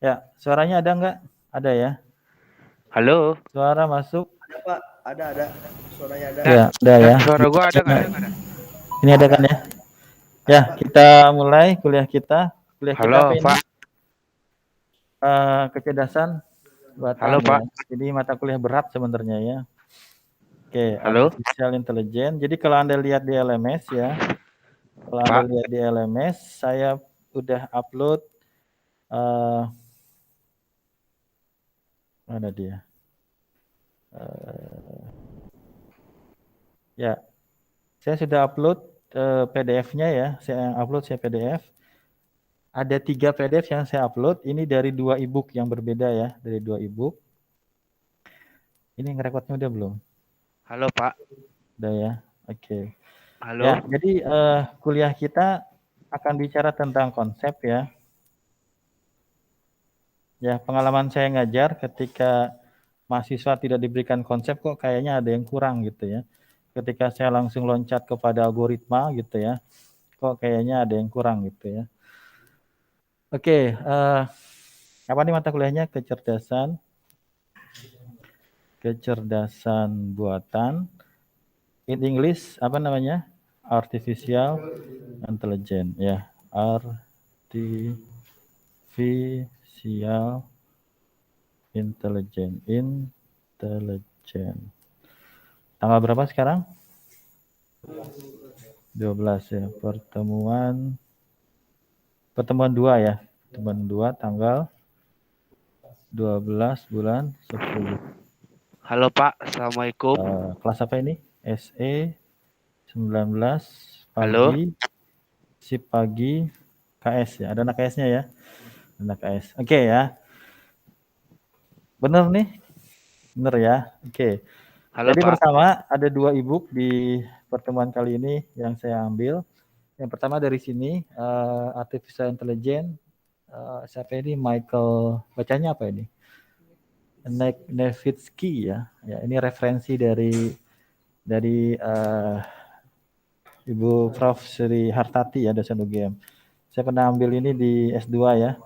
Ya, suaranya ada nggak? Ada ya. Halo. Suara masuk. Ada Pak, ada. Suaranya ada. Ya, ada ya. Suara gua ada nggak? Ini ada kan ya? Ya, kita mulai kuliah kita. Kuliah kita apa Halo, ini? Pak. Kecerdasan Halo, buatan ya. Pak. Jadi mata kuliah berat sebenarnya ya. Oke, Halo. artificial intelligence. Jadi kalau Anda lihat di LMS ya, kalau Anda Pak. lihat di LMS, saya udah upload mana dia? Ya, saya sudah upload PDF-nya ya. Saya upload PDF. Ada 3 PDF yang saya upload. Ini dari 2 ebook yang berbeda ya, dari 2 ebook. Ini ngerekodnya udah belum? Halo, Pak. Udah ya, oke. Halo. Ya, jadi kuliah kita akan bicara tentang konsep ya. Ya, pengalaman saya ngajar ketika mahasiswa tidak diberikan konsep kok kayaknya ada yang kurang gitu ya. Ketika saya langsung loncat kepada algoritma gitu ya, kok kayaknya ada yang kurang gitu ya. Oke, apa nih mata kuliahnya? Kecerdasan buatan. In English apa namanya? Artificial intelligence ya. Artificial intelligence. Tanggal berapa sekarang? 12 ya. Pertemuan 2 ya. Pertemuan 2 tanggal 12 bulan 10. Halo, Pak. Assalamualaikum. Kelas apa ini? SE 19 pagi. Halo. Sip pagi KS ya. Ada anak KS-nya ya. Anak KS. Oke ya. Bener nih? Bener ya. Oke. Halo, Jadi Pak. pertama ada 2 ebook di pertemuan kali ini yang saya ambil. Yang pertama dari sini Artificial Intelligence. Siapa ini? Michael. Bacanya apa ini? Nevitsky ya. Ya, ini referensi dari Ibu Prof. Sri Hartati ya, dosen UGM. Saya pernah ambil ini di S2 ya.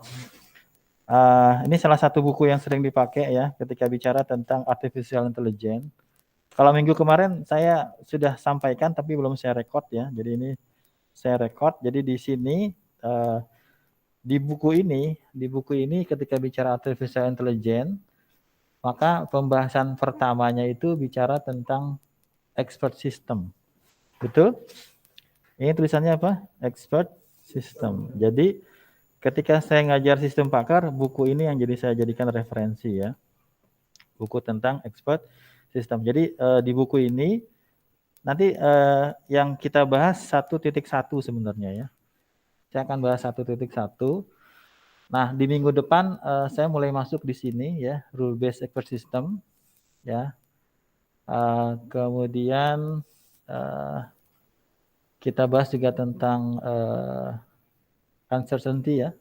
Ini salah satu buku yang sering dipakai ya ketika bicara tentang artificial intelligence. Kalau minggu kemarin saya sudah sampaikan tapi belum saya record ya. Jadi ini saya record. Jadi di sini di buku ini ketika bicara artificial intelligence, maka pembahasan pertamanya itu bicara tentang expert system. Betul? Ini tulisannya apa? Expert system. Jadi ketika saya ngajar sistem pakar, buku ini yang saya jadikan referensi ya. Buku tentang expert system. Jadi di buku ini nanti yang kita bahas 1.1 sebenarnya ya. Saya akan bahas 1.1. Nah, di minggu depan saya mulai masuk di sini ya, rule based expert system ya. Kemudian kita bahas juga tentang uncertainty ya.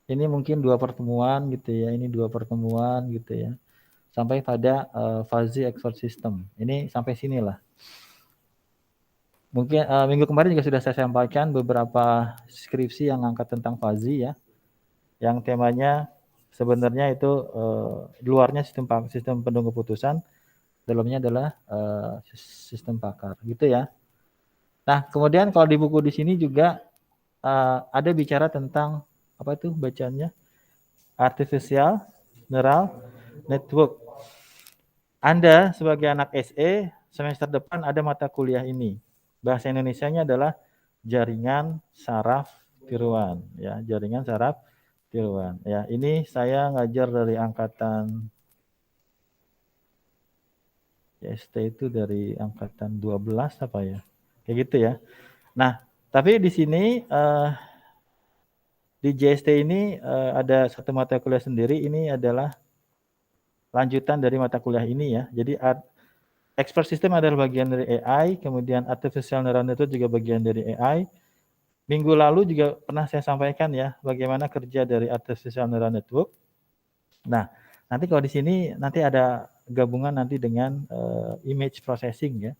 Ini mungkin 2 pertemuan gitu ya, ini 2 pertemuan gitu ya. Sampai pada fuzzy expert system. Ini sampai sinilah. Mungkin minggu kemarin juga sudah saya sampaikan beberapa skripsi yang angkat tentang fuzzy ya. Yang temanya sebenarnya itu luarnya sistem pendukung keputusan, dalamnya adalah sistem pakar gitu ya. Nah, kemudian kalau di buku di sini juga ada bicara tentang apa itu bacaannya? Artificial Neural Network. Anda sebagai anak SE semester depan ada mata kuliah ini. Bahasa Indonesianya adalah jaringan saraf tiruan ya, jaringan saraf tiruan. Ya, ini saya ngajar dari angkatan ST itu dari angkatan 12 apa ya? Kayak gitu ya. Nah, tapi di sini di JST ini ada satu mata kuliah sendiri, ini adalah lanjutan dari mata kuliah ini ya. Jadi expert system adalah bagian dari AI, kemudian artificial neural network juga bagian dari AI. Minggu lalu juga pernah saya sampaikan ya, bagaimana kerja dari artificial neural network. Nah, nanti kalau di sini nanti ada gabungan nanti dengan image processing ya,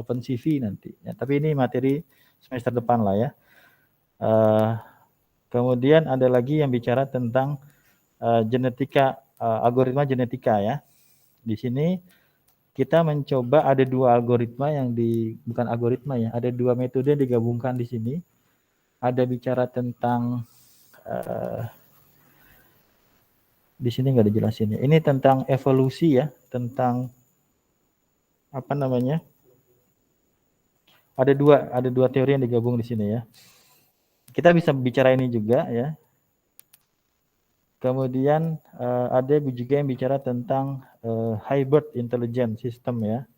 OpenCV nanti. Ya, tapi ini materi semester depan lah ya. Kemudian ada lagi yang bicara tentang algoritma genetika ya. Di sini kita mencoba ada 2 algoritma bukan algoritma ya, ada 2 metode yang digabungkan di sini. Ada bicara tentang di sini nggak dijelasin ya. Ini tentang evolusi ya, tentang apa namanya? Ada dua teori yang digabung di sini ya. Kita bisa bicara ini juga ya. Kemudian ada juga yang bicara tentang hybrid intelligence system ya.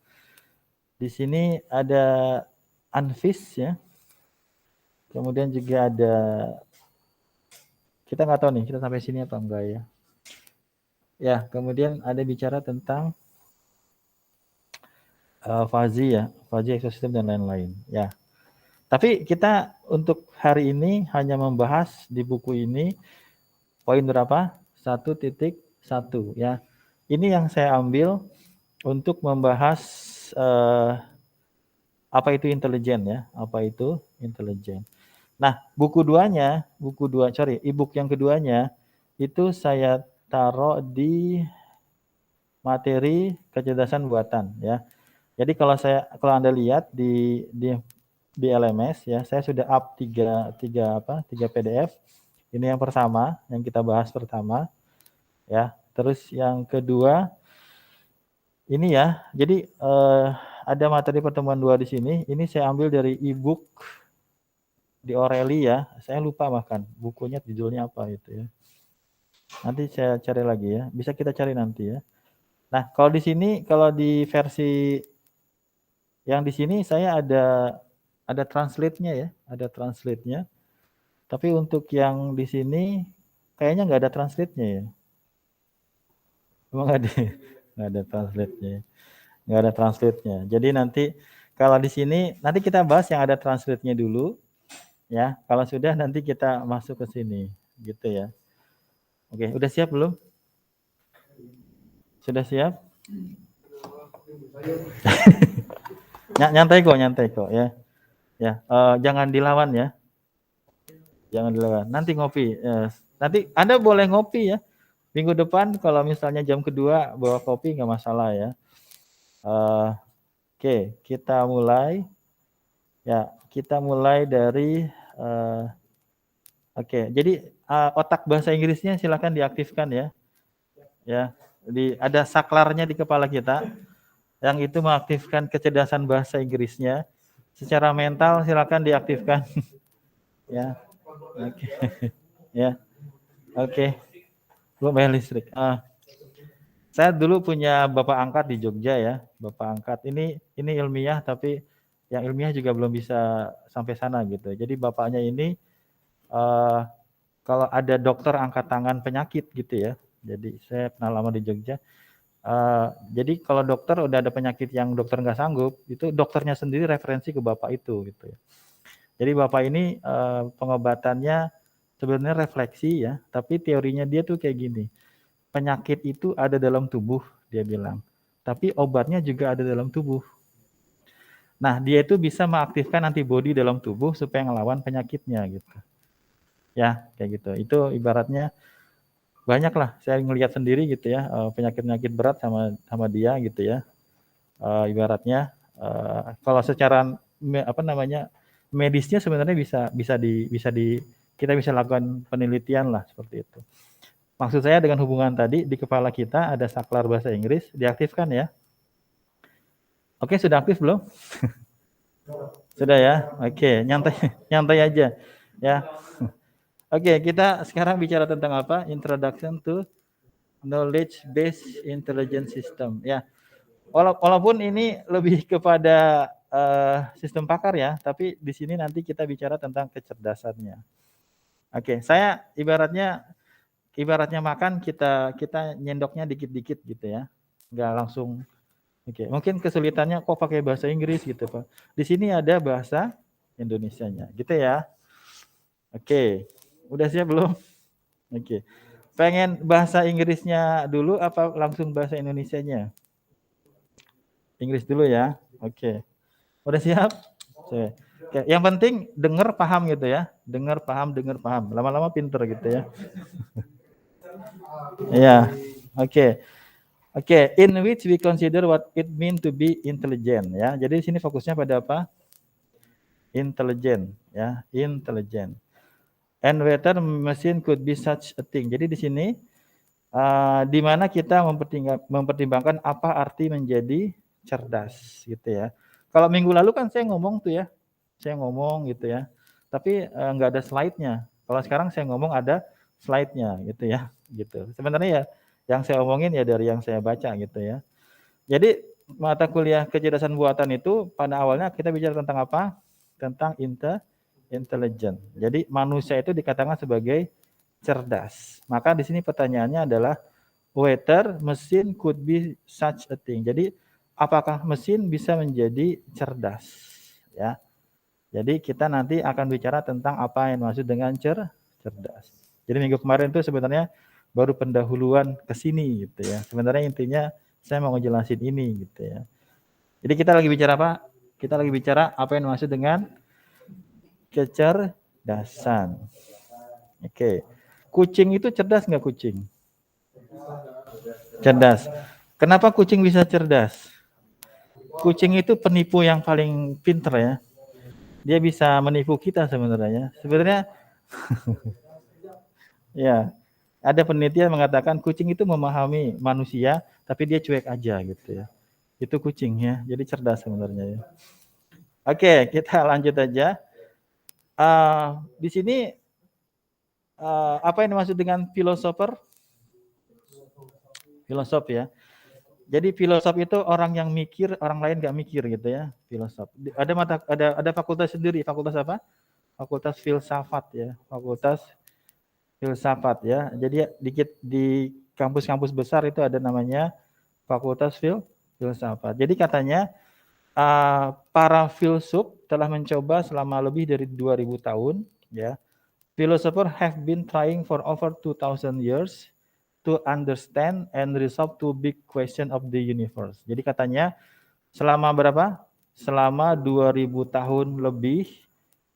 Di sini ada ANFIS ya. Kemudian juga ada, kita nggak tahu nih kita sampai sini apa enggak ya. Ya, kemudian ada bicara tentang fuzzy ya, fuzzy ekosistem dan lain-lain ya. Tapi kita untuk hari ini hanya membahas di buku ini poin berapa? 1.1 ya. Ini yang saya ambil untuk membahas apa itu intelijen ya, apa itu intelijen. Nah, e-book yang keduanya itu saya taruh di materi kecerdasan buatan ya. Jadi kalau Anda lihat di LMS ya, saya sudah up 3 PDF. Ini yang pertama, yang kita bahas pertama ya. Terus yang kedua ini ya. Jadi ada materi pertemuan 2 di sini. Ini saya ambil dari e-book di O'Reilly ya. Saya lupa bahkan bukunya judulnya apa itu ya. Nanti saya cari lagi ya. Bisa kita cari nanti ya. Nah, kalau di sini, kalau di versi yang di sini saya ada translate-nya ya, ada translate-nya. Tapi untuk yang di sini kayaknya nggak ada translate-nya ya. Emang nggak ada translate-nya. Nggak ada translate-nya. Jadi nanti kalau di sini nanti kita bahas yang ada translate-nya dulu ya. Kalau sudah nanti kita masuk ke sini gitu ya. Oke, udah siap belum? Sudah siap? Nyantai kok ya. Ya, jangan dilawan ya. Jangan dilawan. Nanti ngopi. Nanti Anda boleh ngopi ya. Minggu depan kalau misalnya jam kedua bawa kopi nggak masalah ya. Oke, kita mulai. Ya, kita mulai dari oke. Jadi otak bahasa Inggrisnya silakan diaktifkan ya. Ya, ada saklarnya di kepala kita yang itu mengaktifkan kecerdasan bahasa Inggrisnya. Secara mental silakan diaktifkan. Ya. Oke. Ya. Oke. Belum bayar listrik. Saya dulu punya bapak angkat di Jogja ya. Bapak angkat ini ilmiah tapi yang ilmiah juga belum bisa sampai sana gitu. Jadi bapaknya ini kalau ada dokter angkat tangan penyakit gitu ya. Jadi saya pernah lama di Jogja. Jadi kalau dokter udah ada penyakit yang dokter nggak sanggup, itu dokternya sendiri referensi ke bapak itu gitu ya. Jadi bapak ini pengobatannya sebenarnya refleksi ya, tapi teorinya dia tuh kayak gini. Penyakit itu ada dalam tubuh, dia bilang. Tapi obatnya juga ada dalam tubuh. Nah, dia itu bisa mengaktifkan antibodi dalam tubuh supaya ngelawan penyakitnya gitu. Ya, kayak gitu. Itu ibaratnya banyak lah saya ngelihat sendiri gitu ya, penyakit-penyakit berat sama dia gitu ya. Ibaratnya kalau secara medisnya sebenarnya kita bisa lakukan penelitian lah seperti itu. Maksud saya dengan hubungan tadi di kepala kita ada saklar bahasa Inggris, diaktifkan ya. Oke, sudah aktif belum? Sudah ya. Oke, nyantai aja ya. Oke, kita sekarang bicara tentang apa? Introduction to Knowledge Based Intelligence System ya. Walaupun ini lebih kepada sistem pakar ya, tapi di sini nanti kita bicara tentang kecerdasannya. Oke, saya ibaratnya makan kita nyendoknya dikit-dikit gitu ya, nggak langsung. Oke, mungkin kesulitannya kok pakai bahasa Inggris gitu Pak. Di sini ada bahasa Indonesianya, gitu ya. Oke, udah siap belum? Oke, pengen bahasa Inggrisnya dulu apa langsung bahasa Indonesianya? Inggris dulu ya. Oke. Udah siap? Oke. Yang penting dengar paham gitu ya. Dengar paham. Lama-lama pinter gitu ya. Ya, oke. Oke, in which we consider what it mean to be intelligent ya. Jadi di sini fokusnya pada apa? Intelligent ya, intelligent. And whether machine could be such a thing. Jadi di sini di mana kita mempertimbangkan apa arti menjadi cerdas gitu ya. Kalau minggu lalu kan saya ngomong tuh ya, saya ngomong gitu ya, tapi nggak ada slide-nya. Kalau sekarang saya ngomong ada slide-nya gitu ya, gitu. Sebenarnya ya yang saya omongin ya dari yang saya baca gitu ya. Jadi mata kuliah kecerdasan buatan itu pada awalnya kita bicara tentang apa? Tentang intelligent. Jadi manusia itu dikatakan sebagai cerdas. Maka di sini pertanyaannya adalah whether machine could be such a thing. Jadi apakah mesin bisa menjadi cerdas? Ya. Jadi kita nanti akan bicara tentang apa yang maksud dengan cerdas. Jadi minggu kemarin itu sebenarnya baru pendahuluan ke sini gitu ya. Sebenarnya intinya saya mau ngejelasin ini gitu ya. Jadi kita lagi bicara apa? Kita lagi bicara apa yang maksud dengan kecerdasan. Oke. Kucing itu cerdas nggak kucing? Cerdas. Kenapa kucing bisa cerdas? Kucing itu penipu yang paling pinter ya. Dia bisa menipu kita sebenarnya. Sebenarnya ya, ada penelitian mengatakan kucing itu memahami manusia, tapi dia cuek aja gitu ya. Itu kucing ya, jadi cerdas sebenarnya ya. Oke, kita lanjut aja. Di sini apa yang dimaksud dengan filosofer? Filosof ya. Jadi filosof itu orang yang mikir, orang lain nggak mikir gitu ya, filosof. Ada fakultas sendiri, fakultas apa? Fakultas filsafat ya, fakultas filsafat ya. Jadi di kampus-kampus besar itu ada namanya fakultas filsafat. Jadi katanya para filsuf telah mencoba selama lebih dari 2000 tahun ya. Philosophers have been trying for over 2000 years to understand and resolve two big question of the universe. Jadi katanya selama berapa? Selama 2000 tahun lebih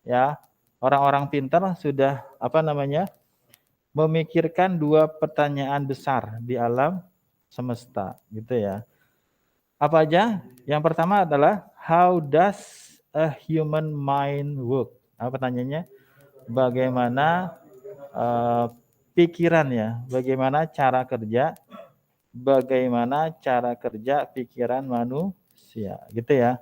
ya, orang-orang pintar sudah memikirkan dua pertanyaan besar di alam semesta gitu ya. Apa aja? Yang pertama adalah how does a human mind work? Apa pertanyaannya? Bagaimana pikiran ya, bagaimana cara kerja pikiran manusia gitu ya.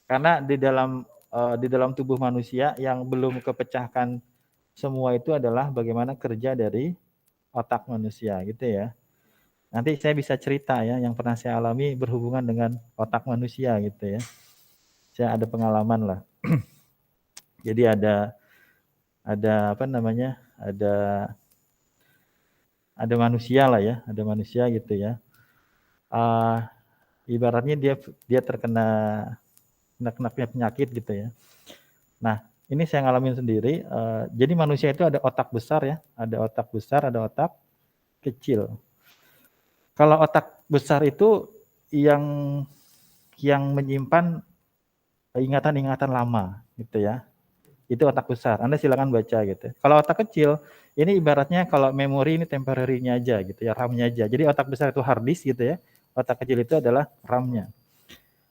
Karena di dalam tubuh manusia yang belum kepecahkan semua itu adalah bagaimana kerja dari otak manusia gitu ya. Nanti saya bisa cerita ya yang pernah saya alami berhubungan dengan otak manusia gitu ya. Saya ada pengalaman lah. Jadi ada ada manusia lah ya, ada manusia gitu ya. Ibaratnya dia terkena penyakit gitu ya. Nah, ini saya ngalamin sendiri. Jadi manusia itu ada otak besar ya, ada otak besar, ada otak kecil. Kalau otak besar itu yang menyimpan ingatan-ingatan lama gitu ya. Itu otak besar. Anda silakan baca gitu. Kalau otak kecil, ini ibaratnya kalau memori ini temporary-nya aja gitu ya, RAM-nya aja. Jadi otak besar itu hard disk gitu ya. Otak kecil itu adalah RAM-nya.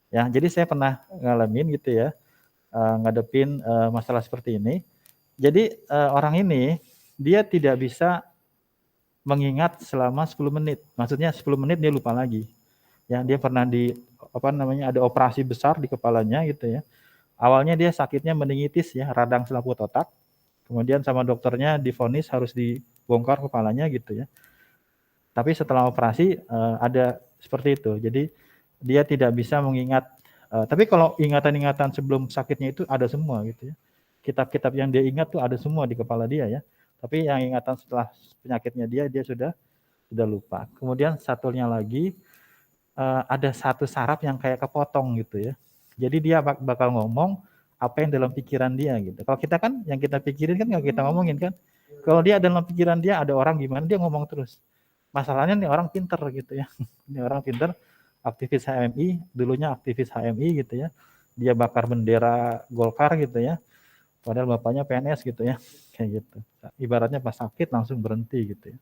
Ya, jadi saya pernah ngalamin gitu ya, ngadepin masalah seperti ini. Jadi orang ini dia tidak bisa mengingat selama 10 menit. Maksudnya 10 menit dia lupa lagi. Ya, dia pernah ada operasi besar di kepalanya gitu ya. Awalnya dia sakitnya meningitis ya, radang selaput otak. Kemudian sama dokternya divonis harus dibongkar kepalanya gitu ya. Tapi setelah operasi ada seperti itu. Jadi dia tidak bisa mengingat. Tapi kalau ingatan-ingatan sebelum sakitnya itu ada semua gitu ya. Kitab-kitab yang dia ingat tuh ada semua di kepala dia ya. Tapi yang ingatan setelah penyakitnya dia sudah lupa. Kemudian satunya lagi ada satu saraf yang kayak kepotong gitu ya. Jadi dia bakal ngomong apa yang dalam pikiran dia gitu. Kalau kita kan yang kita pikirin kan nggak kita ngomongin kan. Kalau dia dalam pikiran dia ada orang gimana dia ngomong terus. Masalahnya nih orang pinter gitu ya. Ini orang pinter, aktivis HMI, dulunya aktivis HMI gitu ya. Dia bakar bendera Golkar gitu ya. Padahal bapaknya PNS gitu ya. Kayak gitu. Ibaratnya pas sakit langsung berhenti gitu ya.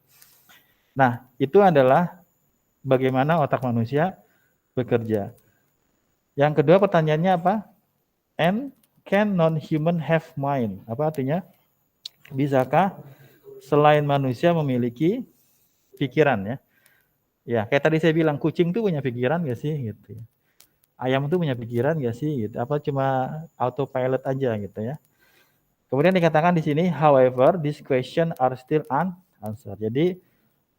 Nah, itu adalah bagaimana otak manusia bekerja. Yang kedua pertanyaannya apa? And can non-human have mind? Apa artinya? Bisakah selain manusia memiliki pikiran ya? Ya, kayak tadi saya bilang, kucing tuh punya pikiran nggak sih? Gitu. Ayam tuh punya pikiran nggak sih? Gitu. Apa cuma autopilot aja gitu ya? Kemudian dikatakan di sini, however, this question are still unanswered. Jadi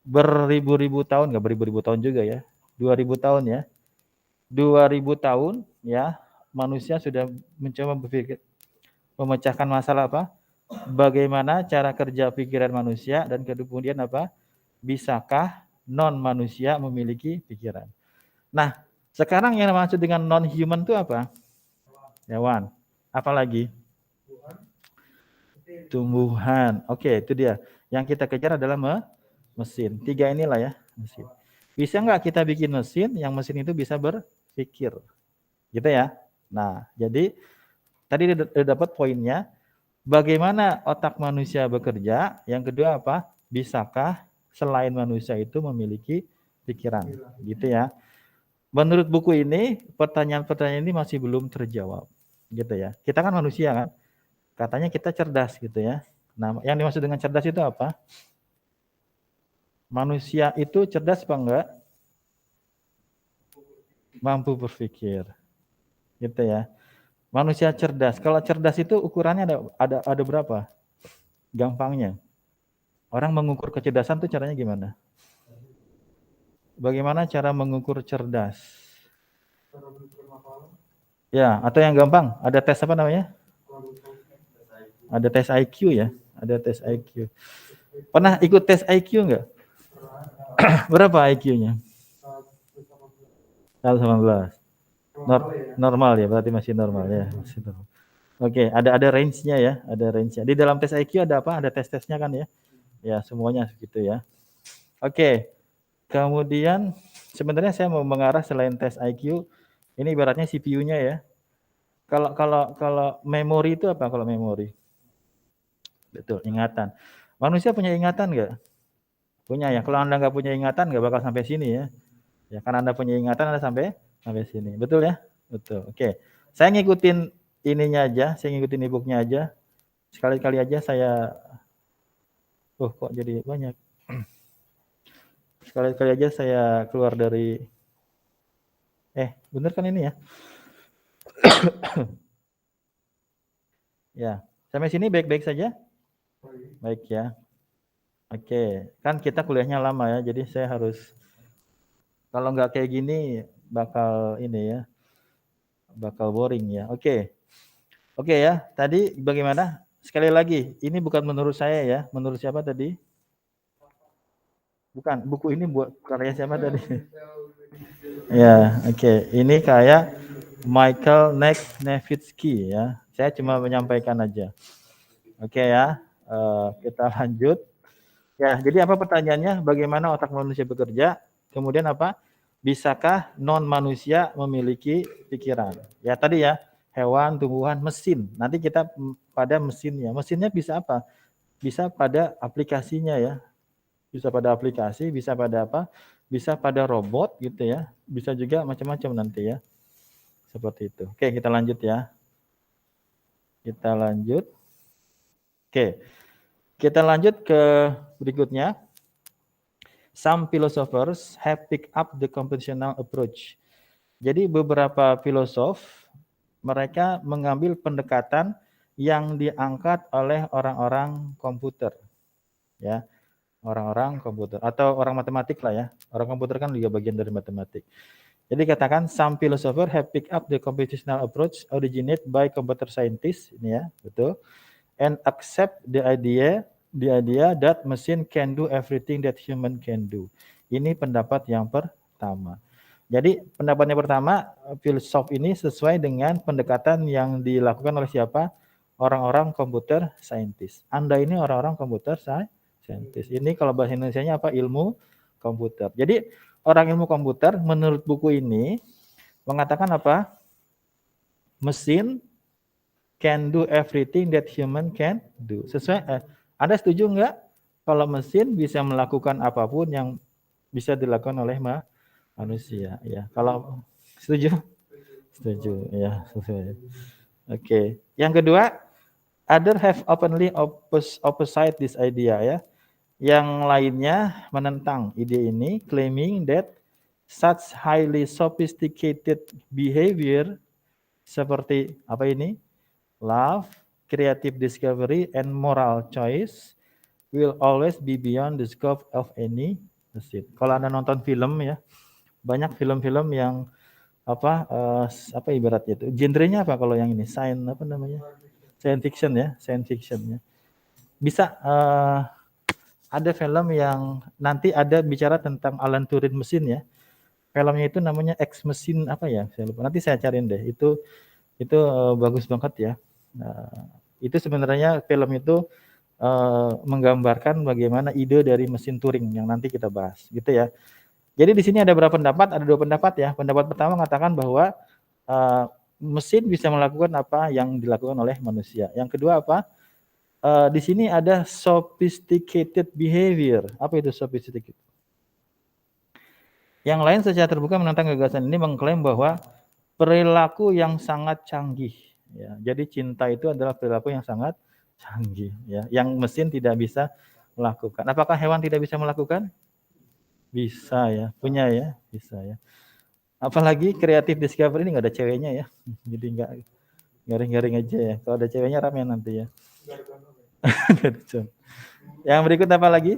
beribu-ribu tahun, nggak beribu-ribu tahun juga ya, 2000 tahun ya, 2000 tahun ya, manusia sudah mencoba berpikir, memecahkan masalah apa? Bagaimana cara kerja pikiran manusia dan kemudian apa? Bisakah non manusia memiliki pikiran? Nah, sekarang yang dimaksud dengan non human itu apa? Hewan. Apalagi? Tumbuhan. Oke, itu dia. Yang kita kejar adalah mesin. 3 inilah ya, mesin. Bisa nggak kita bikin mesin yang mesin itu bisa berpikir? Gitu ya. Nah, jadi tadi udah dapat poinnya. Bagaimana otak manusia bekerja? Yang kedua apa? Bisakah selain manusia itu memiliki pikiran? Gitu ya. Menurut buku ini, pertanyaan-pertanyaan ini masih belum terjawab. Gitu ya. Kita kan manusia kan? Katanya kita cerdas gitu ya. Nah, yang dimaksud dengan cerdas itu apa? Manusia itu cerdas apa enggak? Mampu berpikir. Gitu ya. Manusia cerdas. Kalau cerdas itu ukurannya ada berapa? Gampangnya. Orang mengukur kecerdasan itu caranya gimana? Bagaimana cara mengukur cerdas? Ya, atau yang gampang, ada tes apa namanya? Ada tes IQ ya, ada tes IQ. Pernah ikut tes IQ enggak? Berapa IQ-nya? 118. Normal ya, berarti masih normal ya, masih normal. Oke, ada range-nya ya, ada range-nya. Di dalam tes IQ ada apa? Ada tes-tesnya kan ya? Ya, semuanya segitu ya. Oke. Kemudian sebenarnya saya mau mengarah selain tes IQ, ini ibaratnya CPU-nya ya. Kalau memori itu apa kalau memori? Betul, ingatan. Manusia punya ingatan nggak? Punya ya. Kalau Anda nggak punya ingatan nggak bakal sampai sini ya. Ya, karena Anda punya ingatan Anda sampai sini. Betul ya? Betul. Oke. Saya ngikutin ininya aja, saya ngikutin e-book-nya aja. Sekali-kali aja saya kok jadi banyak. Sekali-kali aja saya keluar dari bener kan ini ya? Ya, sampai sini baik-baik saja? Baik ya. Oke, kan kita kuliahnya lama ya, jadi saya harus, kalau nggak kayak gini bakal ini ya, bakal boring ya. Oke ya, tadi bagaimana? Sekali lagi, ini bukan menurut saya ya, menurut siapa tadi? Bukan, buku ini buat karya siapa tadi? Ya, oke. Ini kayak Michael Nevitsky ya. Saya cuma menyampaikan aja. Oke ya, kita lanjut. Ya, jadi apa pertanyaannya? Bagaimana otak manusia bekerja? Kemudian apa? Bisakah non manusia memiliki pikiran? Ya tadi ya, hewan, tumbuhan, mesin. Nanti kita pada mesinnya. Mesinnya bisa apa? Bisa pada aplikasinya ya. Bisa pada aplikasi, bisa pada apa? Bisa pada robot gitu ya. Bisa juga macam-macam nanti ya. Seperti itu. Oke, kita lanjut ya. Kita lanjut. Oke. Kita lanjut ke berikutnya. Some philosophers have picked up the computational approach. Jadi beberapa filosof mereka mengambil pendekatan yang diangkat oleh orang-orang komputer. Ya. Orang-orang komputer atau orang matematik lah ya. Orang komputer kan juga bagian dari matematik. Jadi katakan some philosophers have picked up the computational approach originated by computer scientists, ini ya, betul. And accept the idea that machine can do everything that human can do. Ini pendapat yang pertama. Jadi pendapat yang pertama, filsuf ini sesuai dengan pendekatan yang dilakukan oleh siapa? Orang-orang komputer scientist. Anda ini orang-orang komputer scientist. Ini kalau bahasa Indonesianya apa? Ilmu komputer. Jadi orang ilmu komputer menurut buku ini mengatakan apa? Mesin can do everything that human can do. Sesuai, Anda setuju enggak? Kalau mesin bisa melakukan apapun yang bisa dilakukan oleh manusia. Ya, kalau setuju? Setuju. Ya, setuju. Oke. Yang kedua, other have openly opposite this idea ya. Yang lainnya menentang ide ini, claiming that such highly sophisticated behavior seperti apa ini? Love, creative discovery, and moral choice will always be beyond the scope of any machine. Kalau Anda nonton film ya, banyak film-film yang apa ibaratnya itu? Genrenya apa kalau yang ini? Science apa namanya? Science fiction ya, science fiction ya. Bisa ada film yang nanti ada bicara tentang Alan Turing mesin ya. Filmnya itu namanya Ex Machina apa ya? Saya lupa. Nanti saya cariin deh. Itu bagus banget ya. Itu sebenarnya film itu menggambarkan bagaimana ide dari mesin Turing yang nanti kita bahas, gitu ya. Jadi di sini ada berapa pendapat? Ada 2 pendapat ya. Pendapat pertama mengatakan bahwa mesin bisa melakukan apa yang dilakukan oleh manusia. Yang kedua apa? Di sini ada sophisticated behavior. Apa itu sophisticated? Yang lain secara terbuka menentang gagasan ini mengklaim bahwa perilaku yang sangat canggih. Ya, jadi cinta itu adalah perilaku yang sangat canggih, ya, yang mesin tidak bisa melakukan. Apakah hewan tidak bisa melakukan? Bisa ya, punya ya, bisa ya. Apalagi creative discovery ini nggak ada ceweknya ya, jadi nggak garing-garing aja ya. Kalau ada ceweknya rame nanti ya. Yang berikut apa lagi?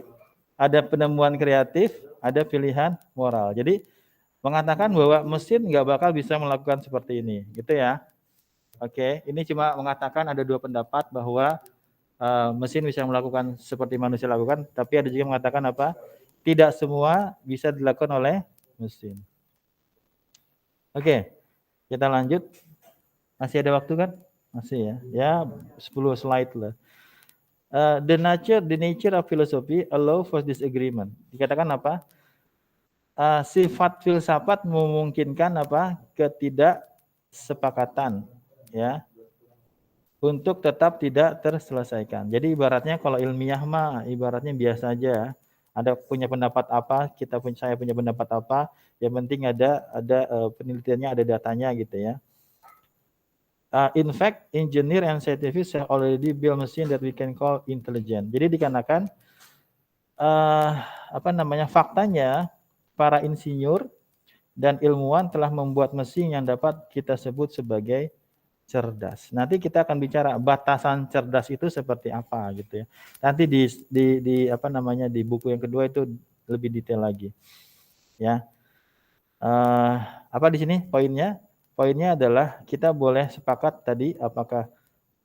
Ada penemuan kreatif, ada pilihan moral. Jadi mengatakan bahwa mesin nggak bakal bisa melakukan seperti ini, gitu ya. Oke, ini cuma mengatakan ada 2 pendapat bahwa mesin bisa melakukan seperti manusia lakukan, tapi ada juga mengatakan apa? Tidak semua bisa dilakukan oleh mesin. Oke, kita lanjut. Masih ada waktu kan? Masih ya. Ya, 10 slide lah. The nature of philosophy allow for disagreement. Dikatakan apa? Sifat filsafat memungkinkan apa? Ketidaksepakatan, ya, untuk tetap tidak terselesaikan. Jadi ibaratnya kalau ilmiah mah ibaratnya biasa aja. Ada punya pendapat apa, saya punya pendapat apa, yang penting ada penelitiannya, ada datanya gitu ya. In fact, engineer and scientists have already built machine that we can call intelligent. Jadi dikarenakan faktanya para insinyur dan ilmuwan telah membuat mesin yang dapat kita sebut sebagai cerdas. Nanti kita akan bicara batasan cerdas itu seperti apa gitu ya. Nanti di buku yang kedua itu lebih detail lagi. Ya. Apa di sini poinnya? Poinnya adalah kita boleh sepakat tadi apakah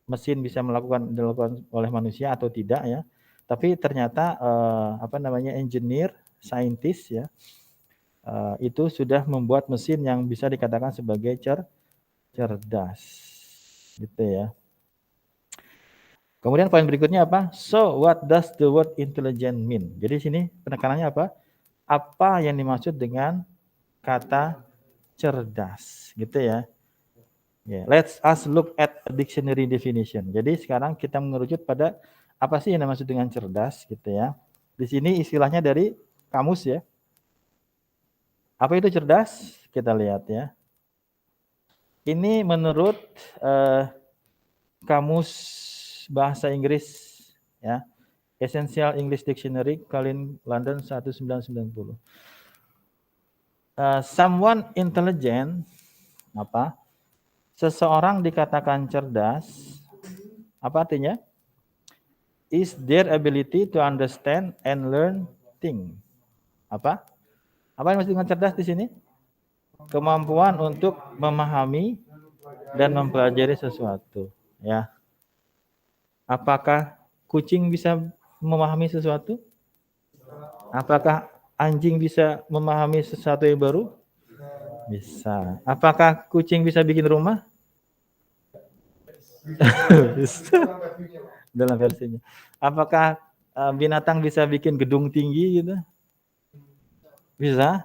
mesin bisa dilakukan oleh manusia atau tidak ya. Tapi ternyata engineer, scientist ya, itu sudah membuat mesin yang bisa dikatakan sebagai cerdas. Gitu ya. Kemudian poin berikutnya apa? So what does the word intelligent mean? Jadi sini penekanannya apa? Apa yang dimaksud dengan kata cerdas, gitu ya. Let's us look at a dictionary definition. Jadi sekarang kita mengerucut pada apa sih yang dimaksud dengan cerdas, gitu ya. Di sini istilahnya dari kamus ya. Apa itu cerdas? Kita lihat ya. Ini menurut kamus bahasa Inggris ya, Essential English Dictionary, Collins London 1990. Someone intelligent apa? Seseorang dikatakan cerdas. Apa artinya? Is their ability to understand and learn things. Apa? Apa yang maksud dengan cerdas di sini? Kemampuan untuk memahami dan mempelajari sesuatu, ya. Apakah kucing bisa memahami sesuatu? Apakah anjing bisa memahami sesuatu yang baru? Bisa. Apakah kucing bisa bikin rumah? Bisa. Dalam versinya. Apakah binatang bisa bikin gedung tinggi gitu? Bisa.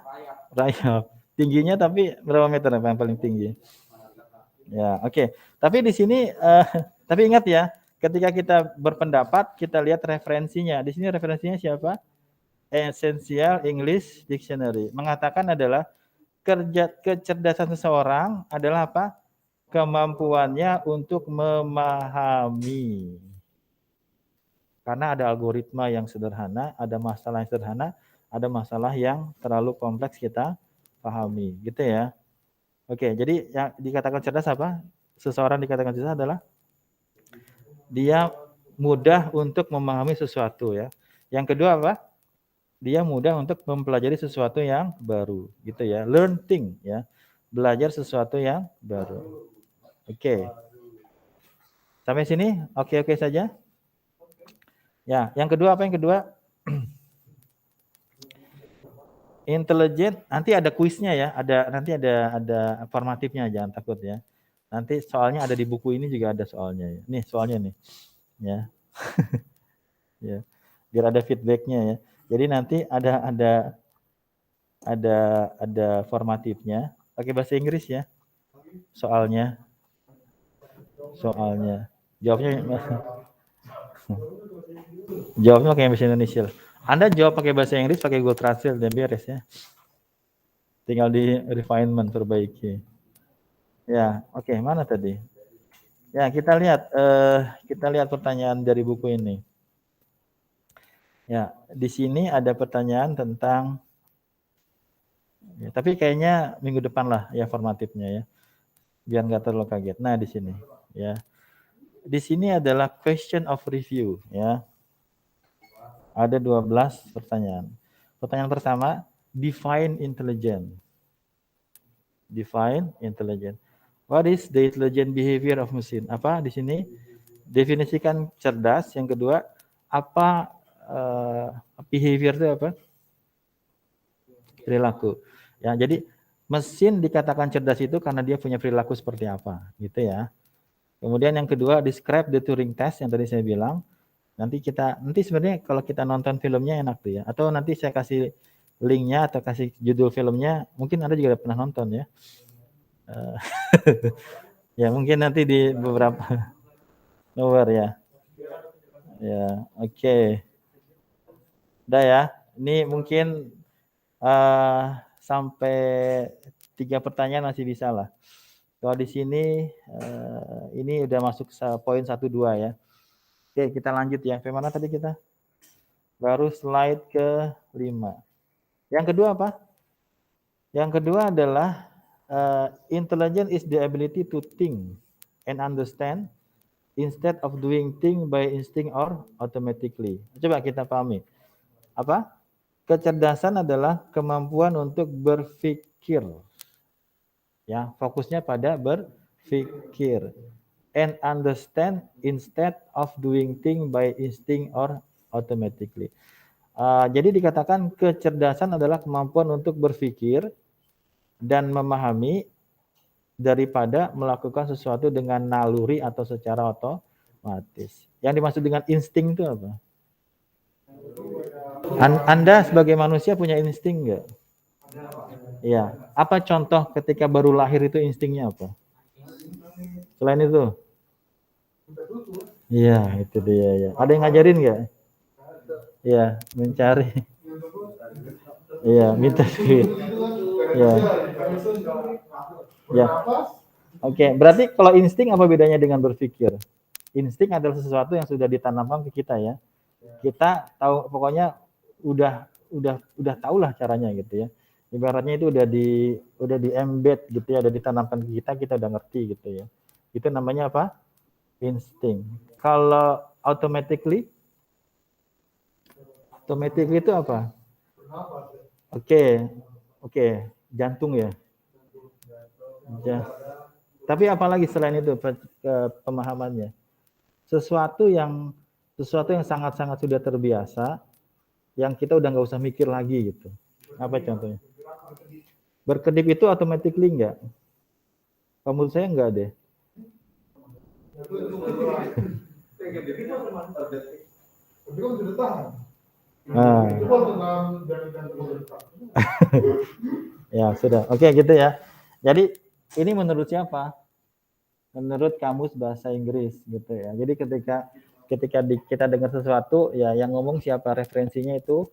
Rayap. Tingginya tapi berapa meter yang paling tinggi? Ya, oke. Tapi di sini tapi ingat ya, ketika kita berpendapat, kita lihat referensinya. Di sini referensinya siapa? Essential English Dictionary. Mengatakan adalah kecerdasan seseorang adalah apa? Kemampuannya untuk memahami. Karena ada algoritma yang sederhana, ada masalah yang sederhana, ada masalah yang terlalu kompleks kita pahami, gitu ya. Oke, jadi yang dikatakan cerdas apa? Seseorang dikatakan cerdas adalah dia mudah untuk memahami sesuatu ya. Yang kedua apa? Dia mudah untuk mempelajari sesuatu yang baru, gitu ya. Learning ya. Belajar sesuatu yang baru. Oke. Sampai sini oke-oke saja? Ya, yang kedua apa yang kedua? Intelligent, nanti ada kuisnya ya, nanti ada formatifnya, jangan takut ya. Nanti soalnya ada di buku ini juga ada soalnya ya. Nih soalnya nih. Ya. Ya. Biar ada feedbacknya ya. Jadi nanti ada formatifnya. Pakai bahasa Inggris ya. Soalnya. Jawabnya pakai bahasa Indonesia. Anda jawab pakai bahasa Inggris, pakai Google Translate dan beres ya. Tinggal di refinement, perbaiki. Ya, oke, mana tadi? Ya, kita lihat pertanyaan dari buku ini. Ya, di sini ada pertanyaan tentang ya, tapi kayaknya minggu depan lah ya formatifnya ya. Biar nggak terlalu kaget. Nah, di sini ya. Di sini adalah question of review ya. Ada 12 pertanyaan. Pertanyaan pertama, define intelligence. Define intelligence. What is the intelligent behavior of machine? Apa di sini? Definisikan cerdas. Yang kedua, apa behavior itu apa? Perilaku. Ya, jadi mesin dikatakan cerdas itu karena dia punya perilaku seperti apa, gitu ya. Kemudian yang kedua, describe the Turing test yang tadi saya bilang. Nanti sebenarnya kalau kita nonton filmnya enak tuh ya. Atau nanti saya kasih linknya atau kasih judul filmnya. Mungkin Anda juga pernah nonton ya. Ya mungkin nanti di beberapa nomor ya. Ya, oke. Udah ya. Ini mungkin sampai 3 pertanyaan masih bisa lah. Kalau di sini ini udah masuk poin 1, 2 ya. Oke, kita lanjut ya. Sampai mana tadi kita? Baru slide ke-5. Yang kedua apa? Yang kedua adalah intelligence is the ability to think and understand instead of doing things by instinct or automatically. Coba kita pahami. Apa? Kecerdasan adalah kemampuan untuk berpikir. Ya, fokusnya pada berpikir. And understand instead of doing things by instinct or automatically. Jadi dikatakan kecerdasan adalah kemampuan untuk berpikir dan memahami daripada melakukan sesuatu dengan naluri atau secara otomatis. Yang dimaksud dengan insting itu apa? Anda sebagai manusia punya insting enggak? Iya. Apa contoh ketika baru lahir itu instingnya apa? Selain itu? Iya, itu dia ya. Ada yang ngajarin enggak? Iya, mencari. Iya, minta duit. Iya. Ya. Oke, berarti kalau insting apa bedanya dengan berpikir? Insting adalah sesuatu yang sudah ditanamkan ke kita ya. Kita tahu, pokoknya udah tahulah caranya gitu ya. Ibaratnya itu udah di embed gitu ya, udah ditanamkan ke kita udah ngerti gitu ya. Itu namanya apa? Insting. Kalau automatically itu apa? Oke, jantung ya. Tapi apalagi selain itu pemahamannya? Sesuatu yang sangat-sangat sudah terbiasa, yang kita udah nggak usah mikir lagi gitu. Apa contohnya? Berkedip itu automatically enggak? Menurut saya enggak deh. Ya sudah, oke gitu ya. Jadi ini menurut siapa? menurut kamus bahasa Inggris gitu ya. Jadi ketika kita dengar sesuatu ya yang ngomong siapa, referensinya itu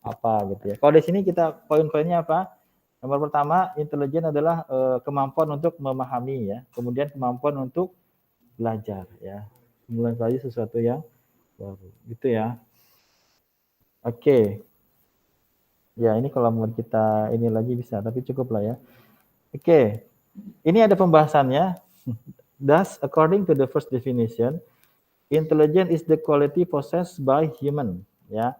apa gitu ya. Kalau di sini kita poin-poinnya apa? Nomor pertama, intelijen adalah kemampuan untuk memahami ya, kemudian kemampuan untuk belajar ya, mempelajari sesuatu yang baru gitu ya. Oke. Ya, ini kalau mau kita ini lagi bisa, tapi cukup lah ya. Oke. Ini ada pembahasannya. Thus, according to the first definition, intelligence is the quality possessed by human ya.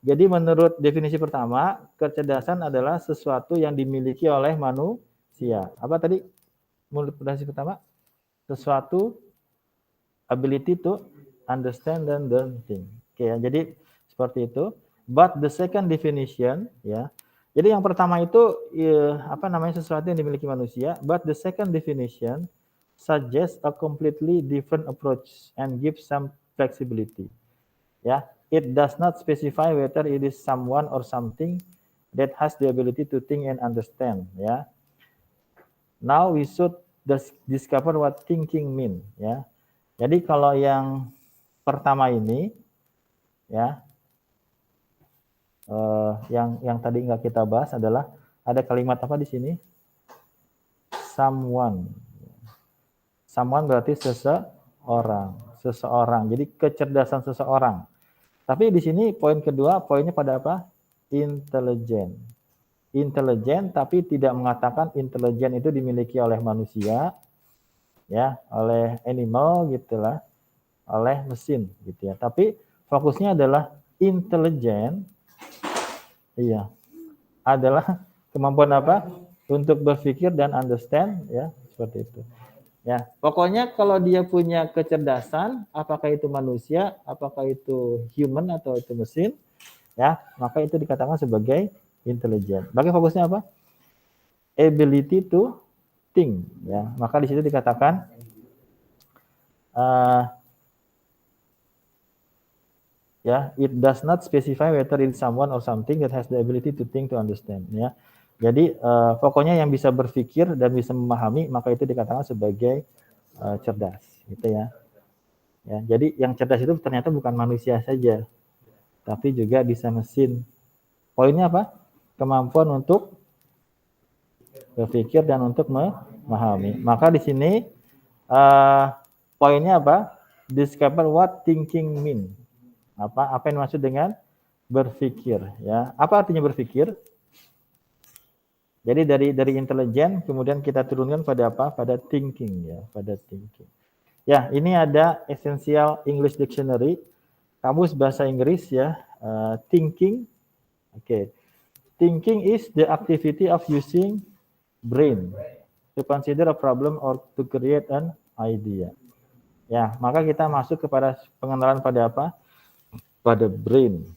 Jadi menurut definisi pertama, kecerdasan adalah sesuatu yang dimiliki oleh manusia. Apa tadi? Menurut definisi pertama, sesuatu ability to understand and learn things. Oke ya, jadi seperti itu. But the second definition ya. Jadi yang pertama itu apa namanya sesuatu yang dimiliki manusia, but the second definition suggests a completely different approach and gives some flexibility. Ya, it does not specify whether it is someone or something that has the ability to think and understand. Ya, now we should discover what thinking mean. Ya, jadi kalau yang pertama ini, ya, yang tadi nggak kita bahas adalah ada kalimat apa di sini? Someone. Someone berarti seseorang. Jadi kecerdasan seseorang. Tapi di sini poin kedua, poinnya pada apa? Intelijen. Intelijen, tapi tidak mengatakan intelijen itu dimiliki oleh manusia, ya, oleh animal gitulah, oleh mesin gitu ya. Tapi fokusnya adalah intelijen, iya, adalah kemampuan apa? Untuk berpikir dan understand, ya, seperti itu. Ya, pokoknya kalau dia punya kecerdasan, apakah itu manusia, apakah itu human atau itu mesin, ya, maka itu dikatakan sebagai intelijen. Bagi fokusnya apa? Ability to think, ya. Maka di situ dikatakan ya, it does not specify whether it's someone or something that has the ability to think to understand, ya. Jadi pokoknya yang bisa berpikir dan bisa memahami, maka itu dikatakan sebagai cerdas, gitu ya. Ya, jadi yang cerdas itu ternyata bukan manusia saja, tapi juga bisa mesin. Poinnya apa? Kemampuan untuk berpikir dan untuk memahami. Maka di sini poinnya apa? Discover what thinking mean. Apa yang dimaksud dengan berpikir? Ya, apa artinya berpikir? Jadi dari intelijen kemudian kita turunkan pada apa? Pada thinking ya, pada thinking. Ya, ini ada Essential English Dictionary, kamus bahasa Inggris ya. Thinking. Oke. Thinking is the activity of using brain to consider a problem or to create an idea. Ya, maka kita masuk kepada pengenalan pada apa? Pada brain.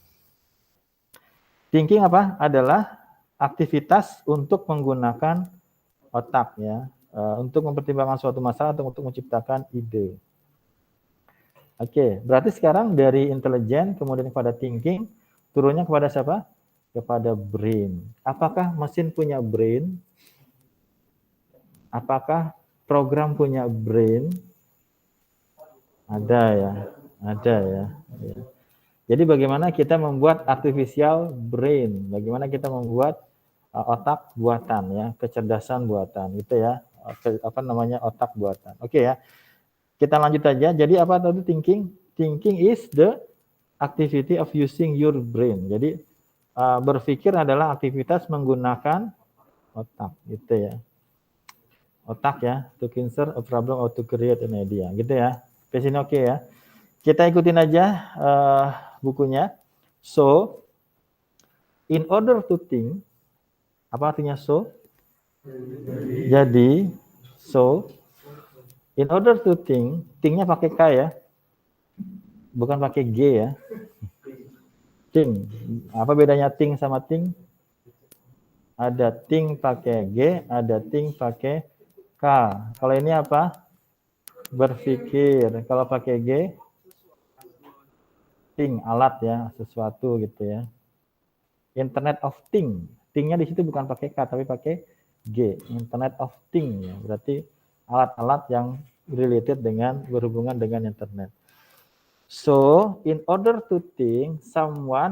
Thinking apa? Adalah aktivitas untuk menggunakan otak ya, untuk mempertimbangkan suatu masalah atau untuk menciptakan ide. Oke, berarti sekarang dari intelijen kemudian kepada thinking, turunnya kepada siapa? Kepada brain. Apakah mesin punya brain? Apakah program punya brain? Ada ya, ada ya. Jadi bagaimana kita membuat artificial brain? Bagaimana kita membuat otak buatan ya, kecerdasan buatan gitu ya. Apa namanya otak buatan. Oke ya. Kita lanjut aja. Jadi apa tadi thinking? Thinking is the activity of using your brain. Jadi berpikir adalah aktivitas menggunakan otak gitu ya. Otak ya, to consider a problem or to create an idea gitu ya. Ke sini oke ya. Kita ikutin aja bukunya. So, in order to think, apa artinya so? Jadi, so, in order to think, think-nya pakai K ya, bukan pakai G ya. Think. Apa bedanya think sama think? Ada think pakai G, ada think pakai K. Kalau ini apa? Berpikir. Kalau pakai G, think, alat ya, sesuatu gitu ya. Internet of Thing. Thing-nya di situ bukan pakai K tapi pakai G. Internet of Thing ya. Berarti alat-alat yang related dengan berhubungan dengan internet. So, in order to think someone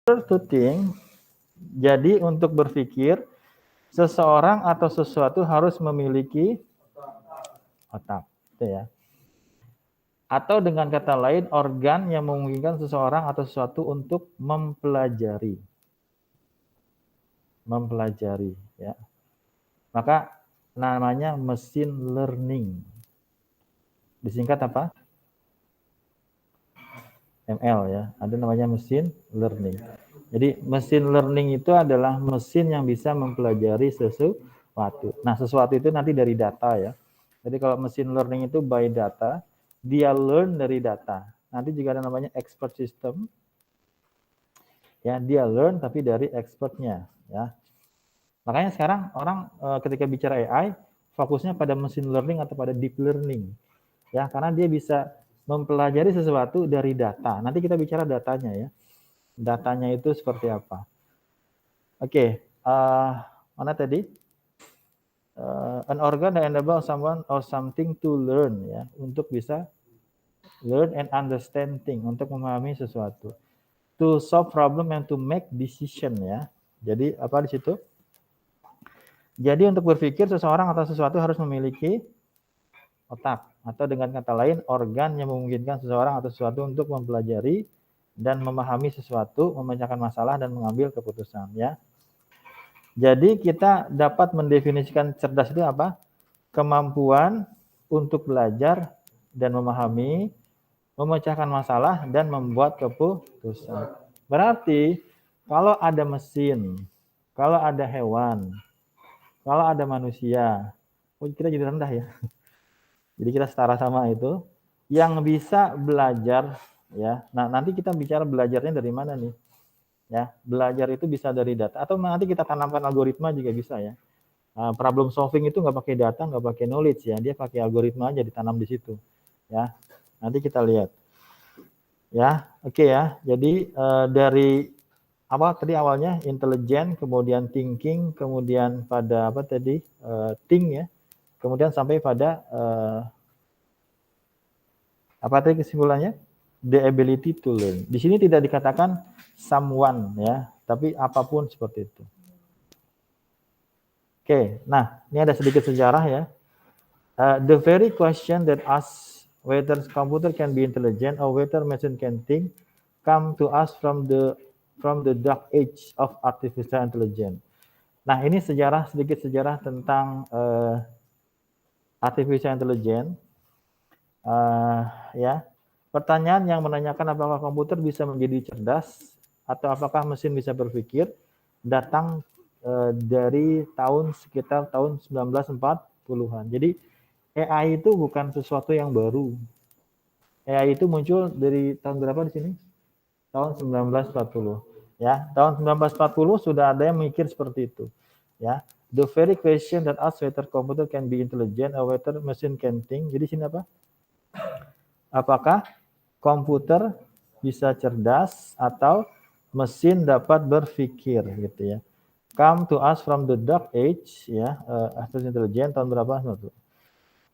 to think, jadi untuk berpikir, seseorang atau sesuatu harus memiliki otak, gitu ya. Atau dengan kata lain, organ yang memungkinkan seseorang atau sesuatu untuk mempelajari. Mempelajari, ya. Maka namanya mesin learning. Disingkat apa? ML ya, ada namanya mesin learning. Jadi mesin learning itu adalah mesin yang bisa mempelajari sesuatu. Nah, sesuatu itu nanti dari data ya. Jadi kalau mesin learning itu by data, dia learn dari data. Nanti juga ada namanya expert system. Ya, dia learn tapi dari expertnya ya. Makanya sekarang orang ketika bicara AI fokusnya pada mesin learning atau pada deep learning. Ya, karena dia bisa mempelajari sesuatu dari data. Nanti kita bicara datanya ya. Datanya itu seperti apa? Oke, mana tadi? An organ that enable someone or something to learn ya, untuk bisa learn and understand thing, untuk memahami sesuatu. To solve problem and to make decision ya. Jadi apa di situ? Jadi untuk berpikir seseorang atau sesuatu harus memiliki otak, atau dengan kata lain organ yang memungkinkan seseorang atau sesuatu untuk mempelajari dan memahami sesuatu, memecahkan masalah dan mengambil keputusan ya. Jadi kita dapat mendefinisikan cerdas itu apa? Kemampuan untuk belajar dan memahami, memecahkan masalah dan membuat keputusan. Berarti kalau ada mesin, kalau ada hewan, kalau ada manusia, kita jadi rendah ya. Jadi kita setara sama itu yang bisa belajar ya. Nah, nanti kita bicara belajarnya dari mana nih? Ya, belajar itu bisa dari data atau nanti kita tanamkan algoritma juga bisa ya. Problem solving itu nggak pakai data, nggak pakai knowledge ya, dia pakai algoritma aja ditanam di situ. Ya, nanti kita lihat. Ya, oke ya. Jadi dari apa tadi awalnya intelligent, kemudian thinking, kemudian pada apa tadi think ya. Kemudian sampai pada apa tadi kesimpulannya? The ability to learn. Di sini tidak dikatakan someone ya, tapi apapun seperti itu. Oke, nah ini ada sedikit sejarah ya. The very question that asks whether computer can be intelligent or whether machine can think come to us from the dark age of artificial intelligence. Nah, ini sedikit sejarah tentang artificial intelligence. Ya, pertanyaan yang menanyakan apakah komputer bisa menjadi cerdas atau apakah mesin bisa berpikir datang dari sekitar tahun 1940-an. Jadi AI itu bukan sesuatu yang baru. AI itu muncul dari tahun berapa di sini? Tahun 1940. Ya, tahun 1940 sudah ada yang mikir seperti itu. Ya, the very question that asks whether computer can be intelligent or whether machine can think. Jadi sini apa? Apakah komputer bisa cerdas atau mesin dapat berpikir gitu ya. Come to us from the dark age ya, artificial intelligence tahun berapa?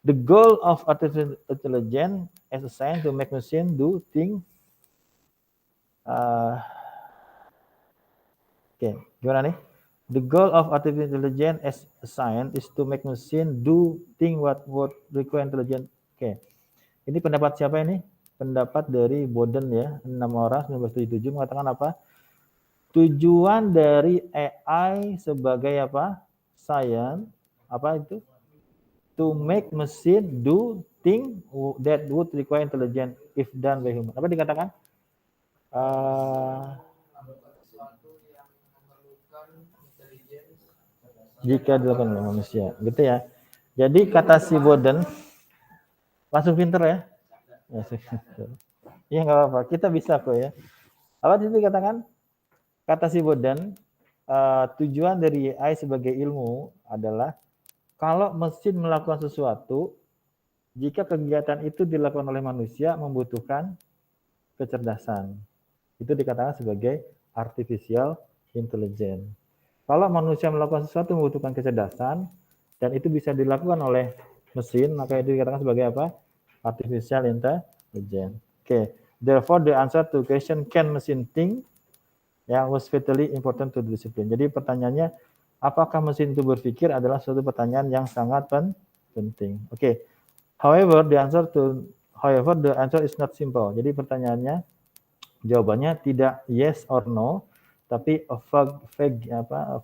The goal of artificial intelligence as a science to make machine do things. Gimana nih? The goal of artificial intelligence as a science is to make machine do things what require intelligence. Ini pendapat siapa ini? Pendapat dari Boden ya, 6 orang 1977 mengatakan apa? Tujuan dari AI sebagai apa? Science, apa itu? To make machine do thing that would require intelligence if done by human. Apa dikatakan? Jika dilakukan oleh manusia, gitu ya. Jadi kata si Boden, langsung pinter ya? Iya nggak apa-apa, kita bisa kok ya. Apa itu dikatakan? Kata si Boden, tujuan dari AI sebagai ilmu adalah kalau mesin melakukan sesuatu, jika kegiatan itu dilakukan oleh manusia membutuhkan kecerdasan. Itu dikatakan sebagai artificial intelligence. Kalau manusia melakukan sesuatu membutuhkan kecerdasan, dan itu bisa dilakukan oleh mesin, maka itu dikatakan sebagai apa? Artificial intelligence. Therefore the answer to question can machine think was vitally important to the discipline. Jadi pertanyaannya, apakah mesin itu berpikir adalah suatu pertanyaan yang sangat penting. However, the answer is not simple. Jadi pertanyaannya, jawabannya tidak yes or no, tapi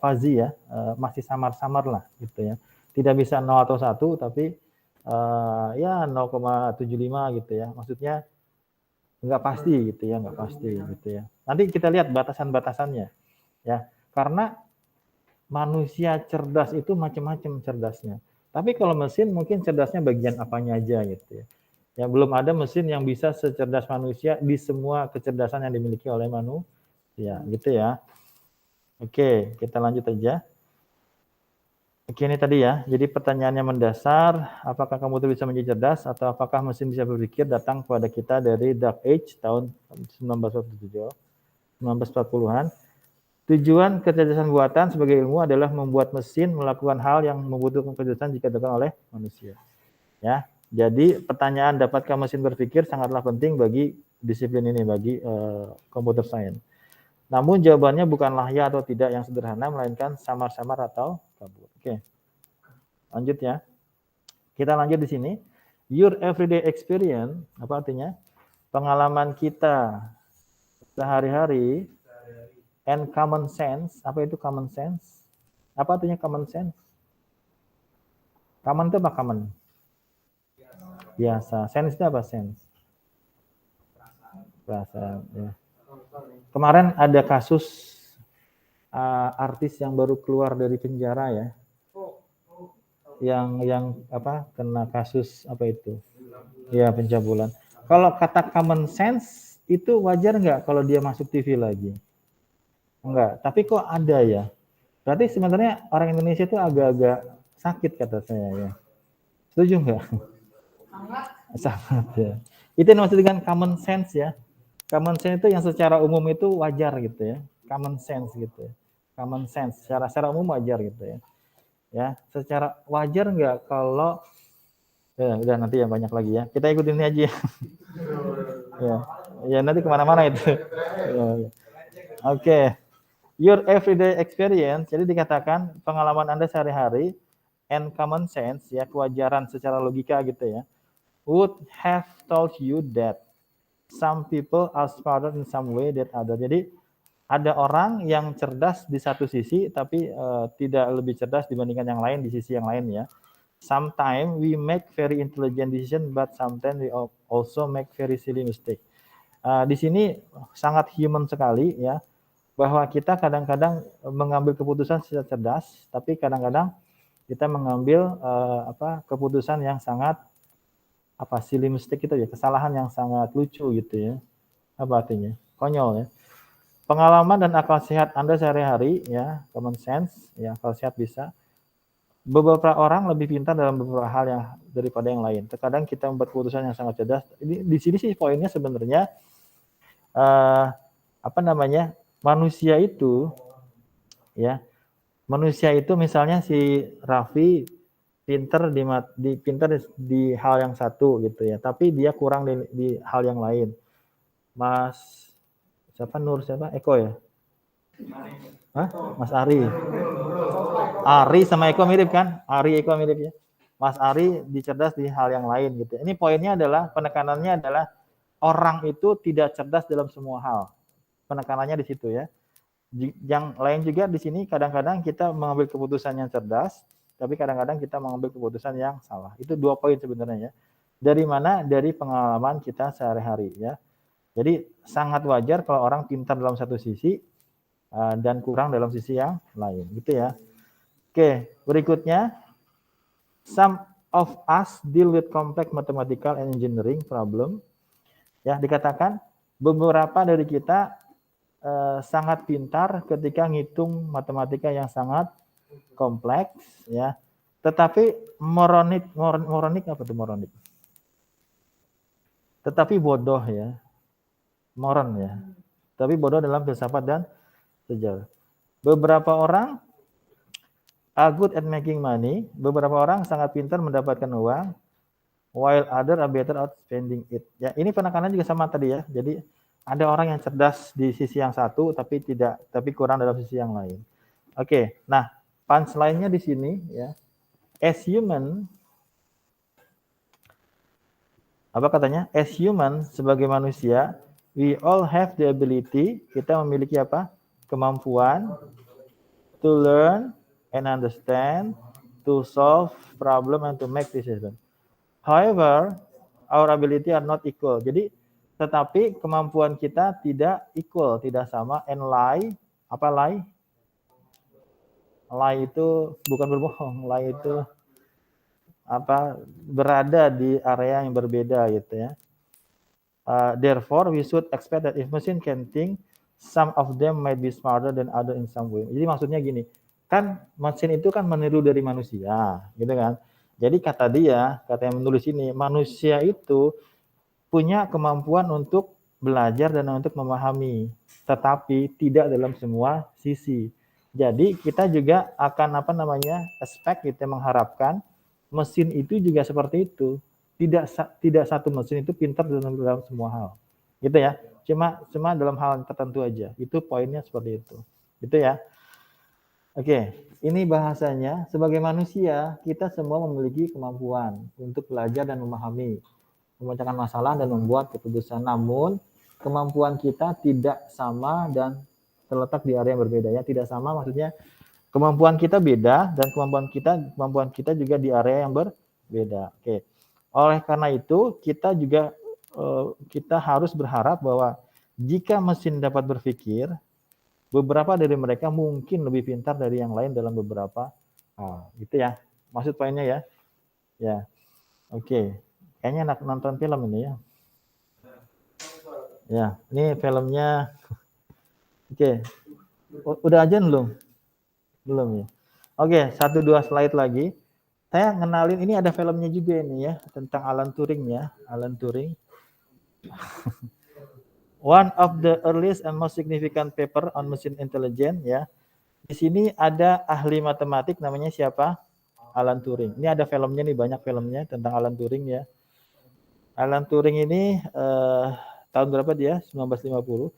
fuzzy ya, masih samar-samar lah gitu ya. Tidak bisa 0 atau 1, tapi ya 0,75 gitu ya. Maksudnya nggak pasti gitu ya, nggak pasti gitu ya. Nanti kita lihat batasan-batasannya ya. Karena manusia cerdas itu macam-macam cerdasnya. Tapi kalau mesin mungkin cerdasnya bagian apanya aja gitu ya. Ya belum ada mesin yang bisa secerdas manusia di semua kecerdasan yang dimiliki oleh manusia gitu ya. Oke, kita lanjut aja. Oke, ini tadi ya. Jadi pertanyaannya mendasar, apakah komputer bisa menjadi cerdas atau apakah mesin bisa berpikir, datang kepada kita dari Dark Age tahun 1940-an. Tujuan kecerdasan buatan sebagai ilmu adalah membuat mesin melakukan hal yang membutuhkan kecerdasan jika dilakukan oleh manusia. Ya, jadi pertanyaan dapatkah mesin berpikir sangatlah penting bagi disiplin ini, bagi computer science. Namun jawabannya bukanlah ya atau tidak yang sederhana, melainkan samar-samar atau kabur. Oke, lanjut ya. Kita lanjut di sini. Your everyday experience, apa artinya? Pengalaman kita sehari-hari and common sense. Apa itu common sense? Apa artinya common sense? Common itu apa common? Biasa. Sense itu apa sense? Perasaan. Ya. Kemarin ada kasus artis yang baru keluar dari penjara ya, yang apa kena kasus apa itu? Ya pencabulan. Kalau kata common sense itu wajar nggak kalau dia masuk TV lagi? Enggak. Tapi kok ada ya? Berarti sebenarnya orang Indonesia itu agak-agak sakit kata saya ya. Setuju nggak? Sangat ya. Itu yang maksud dengan common sense ya. Common sense itu yang secara umum itu wajar gitu ya. Common sense gitu ya. Common sense secara umum wajar gitu ya. Ya, secara wajar nggak kalau ya udah nanti ya banyak lagi ya. Kita ikutin ini aja ya. Ya nanti kemana-mana itu. Ya. Oke. Your everyday experience, jadi dikatakan pengalaman Anda sehari-hari and common sense ya, kewajaran secara logika gitu ya, would have told you that some people are smarter in some way than other. Jadi ada orang yang cerdas di satu sisi tapi tidak lebih cerdas dibandingkan yang lain di sisi yang lain ya. sometimes we make very intelligent decision, but sometimes we also make very silly mistake. Di sini sangat human sekali ya, bahwa kita kadang-kadang mengambil keputusan secara cerdas, tapi kadang-kadang kita mengambil keputusan yang sangat silly mistake gitu ya, kesalahan yang sangat lucu gitu ya. Apa artinya? Konyol ya. Pengalaman dan akal sehat Anda sehari-hari ya, common sense ya, akal sehat bisa. Beberapa orang lebih pintar dalam beberapa hal yang daripada yang lain. Terkadang kita membuat keputusan yang sangat cerdas. Ini di sini sih poinnya sebenarnya manusia itu ya, manusia itu misalnya si Raffi pintar di hal yang satu gitu ya, tapi dia kurang di hal yang lain. Mas Eko ya? Mas Ari. Ari sama Eko mirip kan? Eko mirip ya. Mas Ari dicerdas di hal yang lain gitu. Ini poinnya adalah, penekanannya adalah orang itu tidak cerdas dalam semua hal. Penekanannya di situ ya. Yang lain juga di sini kadang-kadang kita mengambil keputusan yang cerdas, tapi kadang-kadang kita mengambil keputusan yang salah. Itu 2 poin sebenarnya ya. Dari mana? Dari pengalaman kita sehari-hari ya. Jadi sangat wajar kalau orang pintar dalam satu sisi dan kurang dalam sisi yang lain, gitu ya. Oke, berikutnya, some of us deal with complex mathematical and engineering problem. Ya, dikatakan beberapa dari kita sangat pintar ketika ngitung matematika yang sangat kompleks, ya. Tetapi moronik apa tuh moronik? Tetapi bodoh ya. Moron ya. Tapi bodoh dalam filsafat dan sejarah. Beberapa orang are good at making money. Beberapa orang sangat pintar mendapatkan uang, while other are better at spending it. Ya, ini penekanan juga sama tadi ya. Jadi ada orang yang cerdas di sisi yang satu, tapi kurang dalam sisi yang lain. Oke, nah punchline-nya di sini ya. As human, apa katanya? As human, sebagai manusia, we all have the ability, kita memiliki apa? Kemampuan to learn and understand, to solve problem and to make decision. However, our ability are not equal. Jadi, tetapi kemampuan kita tidak equal, tidak sama. And lie, apa lie? Lie itu bukan berbohong, lie itu berada di area yang berbeda gitu ya. Therefore, we should expect that if machine can think, some of them might be smarter than other in some way. Jadi maksudnya gini, kan mesin itu kan meniru dari manusia, gitu kan. Jadi kata yang menulis ini, manusia itu punya kemampuan untuk belajar dan untuk memahami, tetapi tidak dalam semua sisi. Jadi kita juga akan expect, kita mengharapkan mesin itu juga seperti itu. Tidak satu mesin itu pintar dalam semua hal, gitu ya. Cuma dalam hal tertentu aja. Itu poinnya seperti itu, gitu ya. Oke, ini bahasanya sebagai manusia kita semua memiliki kemampuan untuk belajar dan memahami, memecahkan masalah dan membuat keputusan. Namun kemampuan kita tidak sama dan terletak di area yang berbeda ya. Tidak sama maksudnya kemampuan kita beda dan kemampuan kita juga di area yang berbeda. Oke. Oleh karena itu, kita harus berharap bahwa jika mesin dapat berpikir, beberapa dari mereka mungkin lebih pintar dari yang lain dalam beberapa hal. Gitu ya. Maksud poinnya ya. Ya. Oke. Kayaknya enak nonton film ini ya. Ya, ini filmnya. Oke. Udah ajan belum? Belum ya. Oke, 1-2 slide lagi. Saya ngenalin, ini ada filmnya juga ini ya, tentang Alan Turing ya, Alan Turing. One of the earliest and most significant paper on machine intelligence ya. Di sini ada ahli matematik namanya siapa? Alan Turing. Ini ada filmnya nih, banyak filmnya tentang Alan Turing ya. Alan Turing ini tahun berapa dia? 1950.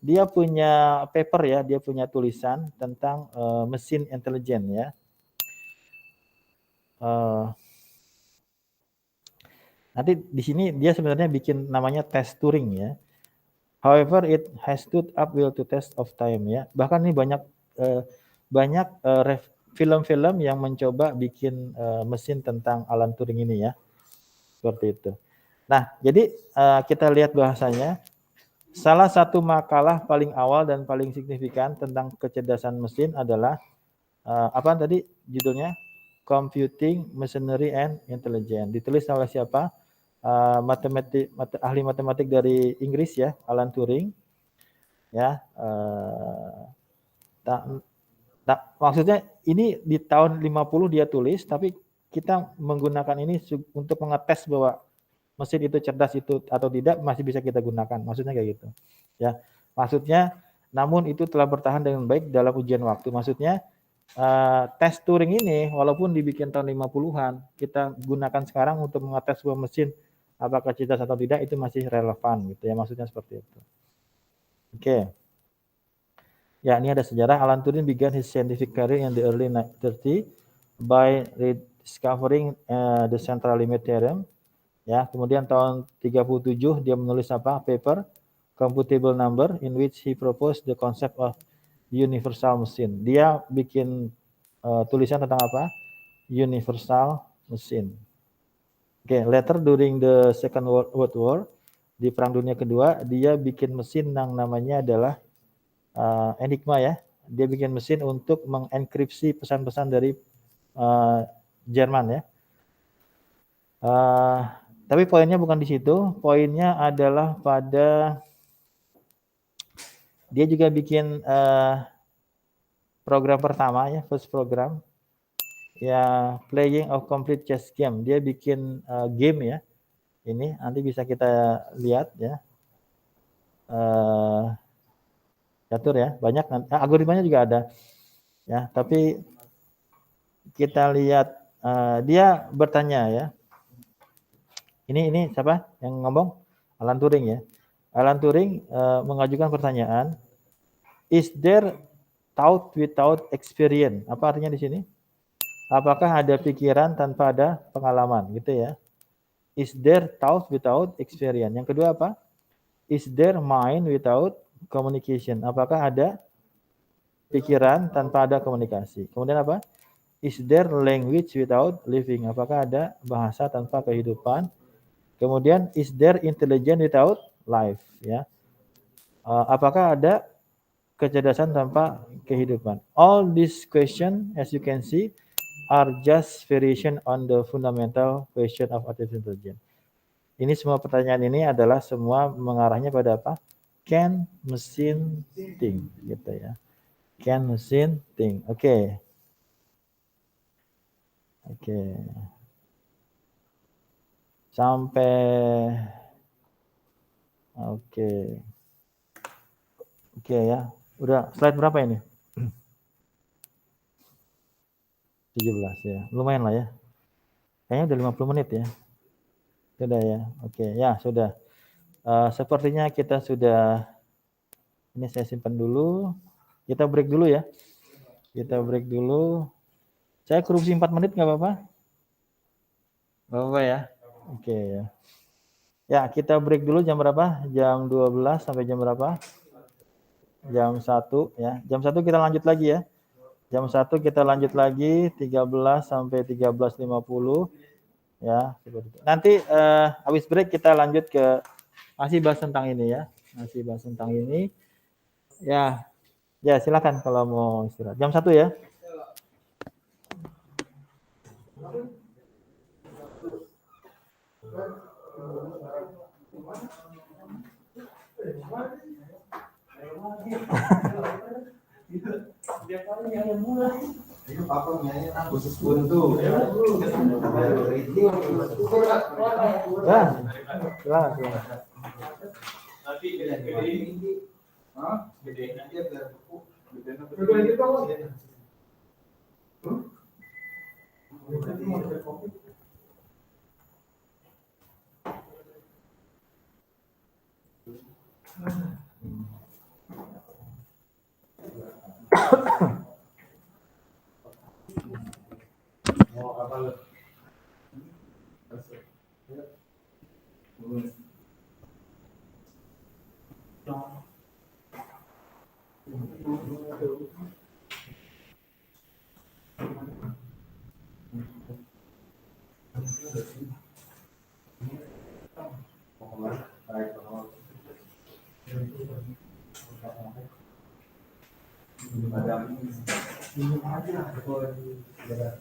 Dia punya paper ya, dia punya tulisan tentang mesin intelijen ya. Nanti di sini dia sebenarnya bikin namanya tes Turing ya. However, it has stood up well to test of time ya. Bahkan ini banyak film-film yang mencoba bikin mesin tentang Alan Turing ini ya. Seperti itu. Nah, jadi kita lihat bahasanya. Salah satu makalah paling awal dan paling signifikan tentang kecerdasan mesin adalah apa tadi judulnya? Computing, Machinery and Intelligence. Ditulis oleh siapa? Ahli matematik dari Inggris ya, Alan Turing. Ya, maksudnya ini di tahun 50 dia tulis, tapi kita menggunakan ini untuk mengetes bahwa mesin itu cerdas itu atau tidak masih bisa kita gunakan. Maksudnya kayak gitu. Ya. Maksudnya namun itu telah bertahan dengan baik dalam ujian waktu. Maksudnya tes Turing ini walaupun dibikin tahun 50-an, kita gunakan sekarang untuk mengetes sebuah mesin apakah cerdas atau tidak itu masih relevan gitu ya. Maksudnya seperti itu. Oke. Ya, ini ada sejarah. Alan Turing began his scientific career in the early 30 by rediscovering the central limit theorem. Ya, kemudian tahun 37 dia menulis apa? Paper Computable Number in which he proposed the concept of universal machine. Dia bikin tulisan tentang apa? Universal machine. Oke, later during the Second World War, di Perang Dunia Kedua, dia bikin mesin yang namanya adalah Enigma ya. Dia bikin mesin untuk mengenkripsi pesan-pesan dari Jerman ya. Tapi poinnya bukan di situ, poinnya adalah pada dia juga bikin program pertama ya, first program ya, playing of complete chess game. Dia bikin game ya, ini nanti bisa kita lihat ya, catur ya, banyak algoritmanya juga ada ya. Tapi kita lihat dia bertanya ya. Ini siapa yang ngomong? Alan Turing ya. Alan Turing mengajukan pertanyaan, is there thought without experience? Apa artinya di sini? Apakah ada pikiran tanpa ada pengalaman gitu ya? Is there thought without experience? Yang kedua apa? Is there mind without communication? Apakah ada pikiran tanpa ada komunikasi? Kemudian apa? Is there language without living? Apakah ada bahasa tanpa kehidupan? Kemudian is there intelligence without life? Ya. Apakah ada kecerdasan tanpa kehidupan? All these questions, as you can see, are just variation on the fundamental question of artificial intelligence. Ini semua pertanyaan ini adalah semua mengarahnya pada apa? Can machine think? Gitu ya. Can machine think? Oke. Oke. Sampai oke. Oke ya. Udah slide berapa ini? 17 ya. Lumayan lah ya. Kayaknya udah 50 menit ya. Sudah ya. Oke, ya sudah. Sepertinya kita sudah, ini saya simpan dulu. Kita break dulu ya. Kita break dulu. Saya korupsi 4 menit nggak apa-apa? Nggak apa-apa ya. Oke ya. Ya, kita break dulu jam berapa? Jam 12 sampai jam berapa? Jam 1 ya. Jam 1 kita lanjut lagi ya. Jam 1 kita lanjut lagi 13 sampai 13.50 ya, seperti itu. Nanti habis break kita lanjut ke masih bahas tentang ini ya. Masih bahas tentang ini. Ya. Ya, silakan kalau mau istirahat. Jam 1 ya. Khusus untuk Ya. Silakan. aja.